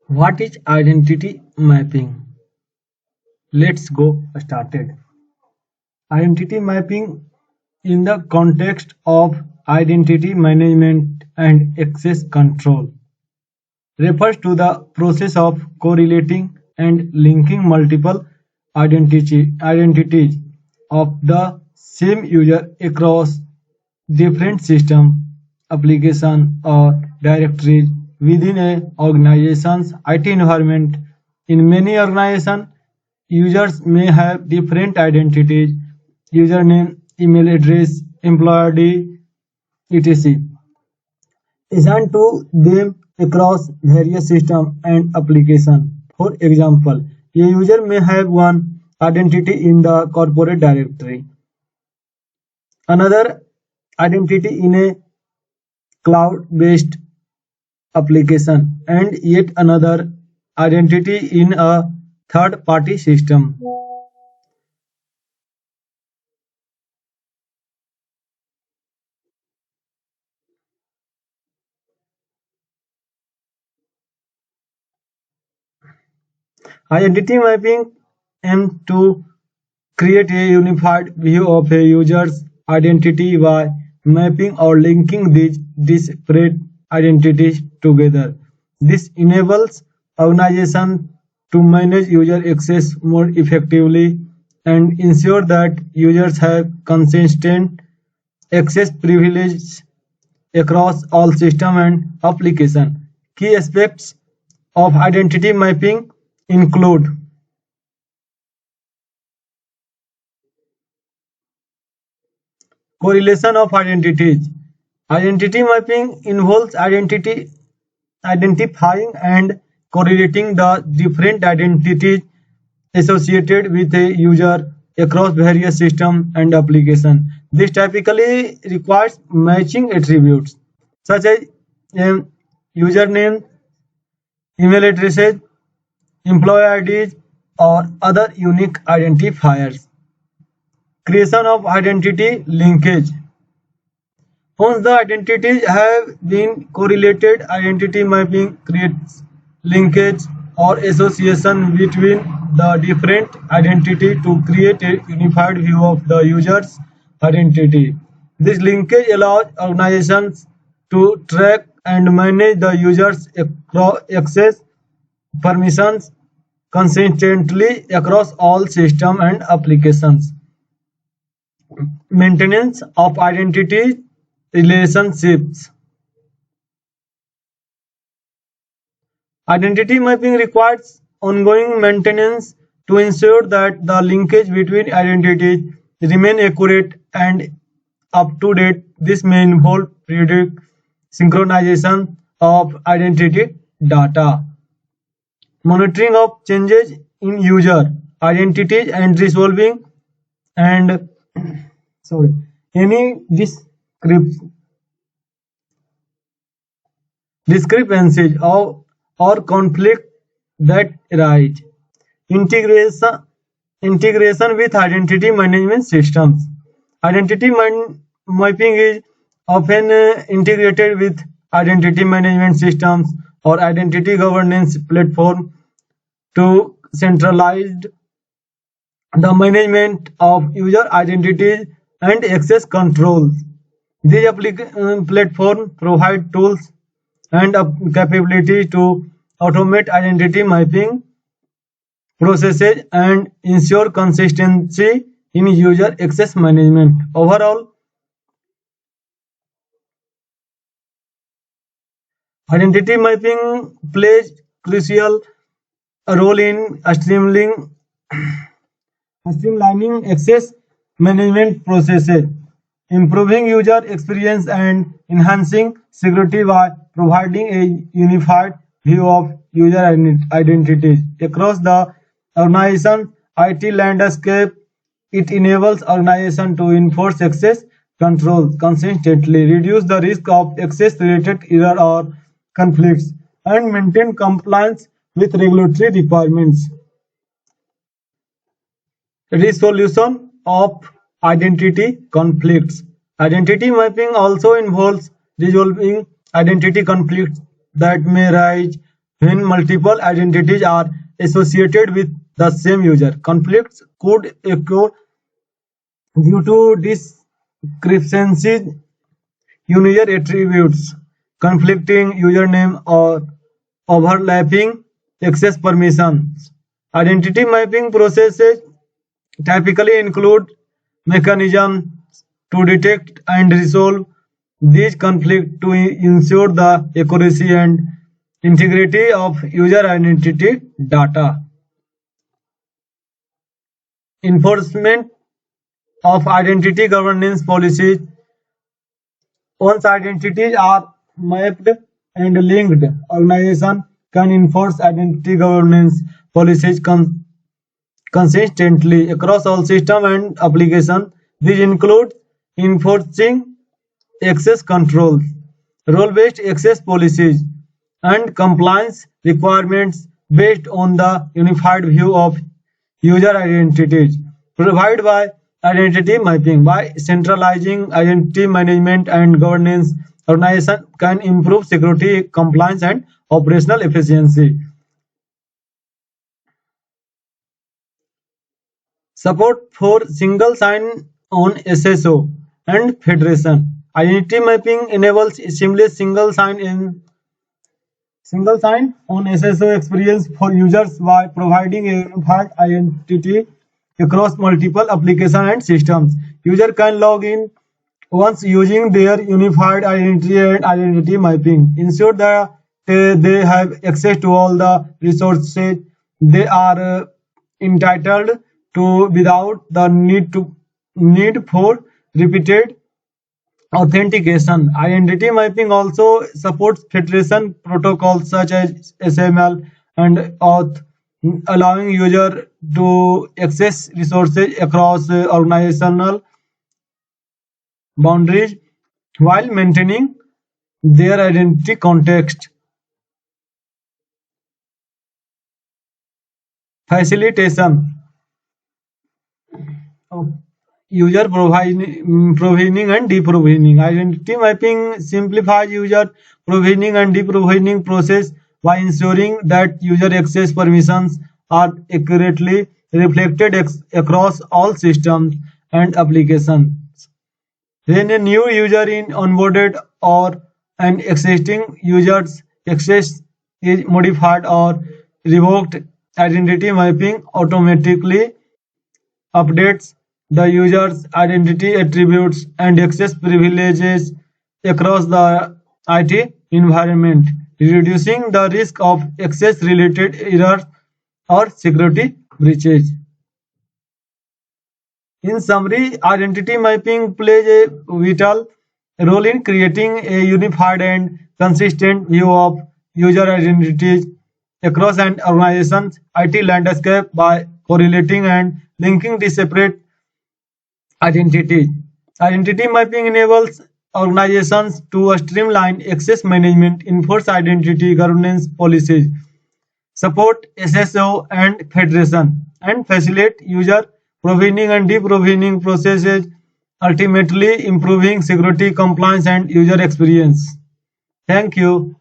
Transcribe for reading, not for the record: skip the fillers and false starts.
What is identity mapping? Let's go started. Identity mapping in the context of identity management and access control refers to the process of correlating and linking multiple identities of the same user across different systems, applications, or directories within an organization's IT environment. In many organizations, users may have different identities, username, email address, employer ID, etc. assigned to them across various systems and applications. For example, a user may have one identity in the corporate directory, another identity in a cloud-based application, and yet another identity in a third-party system. Identity mapping aims to create a unified view of a user's identity by mapping or linking these disparate identities together. This enables organizations to manage user access more effectively and ensure that users have consistent access privileges across all systems and applications. Key aspects of identity mapping include correlation of identities. Identity mapping involves identifying and correlating the different identities associated with a user across various systems and applications. This typically requires matching attributes such as um, username, email addresses, employee IDs, or other unique identifiers. Creation of identity linkage. Once the identities have been correlated, identity mapping creates linkage or association between the different identities to create a unified view of the user's identity. This linkage allows organizations to track and manage the user's access permissions consistently across all systems and applications. Maintenance of identity relationships. Identity mapping requires ongoing maintenance to ensure that the linkage between identities remain accurate and up to date. This may involve periodic synchronization of identity data, monitoring of changes in user identities, and resolving and sorry any discrepancies or conflict that arise. Integration Integration with identity management systems. Mapping is often integrated with identity management systems or identity governance platform to centralize the management of user identities and access controls. These platforms provide tools and capability to automate identity mapping processes and ensure consistency in user access management. Overall, identity mapping plays crucial role in streamlining access management processes, improving user experience, and enhancing security by providing a unified view of user identities across the organization IT landscape. It enables organizations to enforce access controls consistently, reduce the risk of access-related error or conflicts, and maintain compliance with regulatory requirements. Resolution of identity conflicts. Identity mapping also involves resolving identity conflicts that may arise when multiple identities are associated with the same user. Conflicts could occur due to discrepancies in user attributes, conflicting username, or overlapping access permissions. Identity mapping processes typically include mechanisms to detect and resolve these conflicts to ensure the accuracy and integrity of user identity data. Enforcement of identity governance policies. Once identities are mapped and linked, organizations can enforce identity governance policies consistently across all systems and applications. These include enforcing access controls, role-based access policies, and compliance requirements based on the unified view of user identities provided by identity mapping. By centralizing identity management and governance, organizations can improve security, compliance, and operational efficiency. Support for single sign-on SSO and federation. Identity mapping enables seamless single sign-on SSO experience for users by providing a unified identity across multiple applications and systems. User can log in once using their unified identity and identity mapping. Ensure that they have access to all the resources they are entitled to without the need for repeated authentication. Identity mapping also supports federation protocols such as SML and auth, allowing user to access resources across organizational boundaries while maintaining their identity context. Facilitation of user provisioning and deprovisioning. Identity mapping simplifies user provisioning and deprovisioning process by ensuring that user access permissions are accurately reflected across all systems and applications. When a new user is onboarded or an existing user's access is modified or revoked, identity mapping automatically updates the user's identity attributes and access privileges across the IT environment, reducing the risk of access-related errors or security breaches. In summary, identity mapping plays a vital role in creating a unified and consistent view of user identities across an organization's IT landscape by correlating and linking the separate identities. Identity mapping enables organizations to streamline access management, enforce identity governance policies, support SSO and federation, and facilitate user provisioning and deprovisioning processes, ultimately improving security, compliance, and user experience. Thank you.